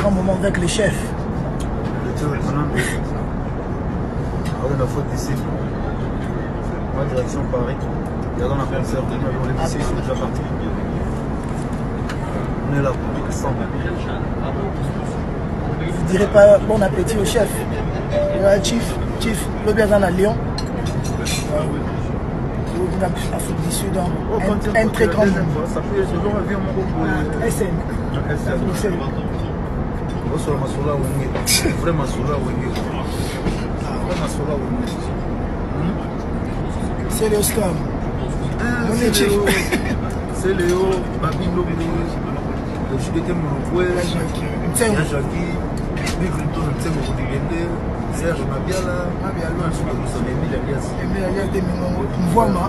grand moment avec les chefs. On a faute d'ici. En direction Paris. Il y a dans la concert. On est ici, ils sont déjà partis. On est là pour ensemble. Je ne dirais pas bon appétit au chef. Chief, le bien dans la Lyon. Afrique du Sud, un très grand monde. Ça peut être toujours un vieux moment. SN. Vraiment, c'est le scam. C'est Léo, Babino, le jeu de Mouroué, Yajaki, Bigrinton, Serge Mabiala, Emile Alias. Emile Alias de Mingongo. Mvouama.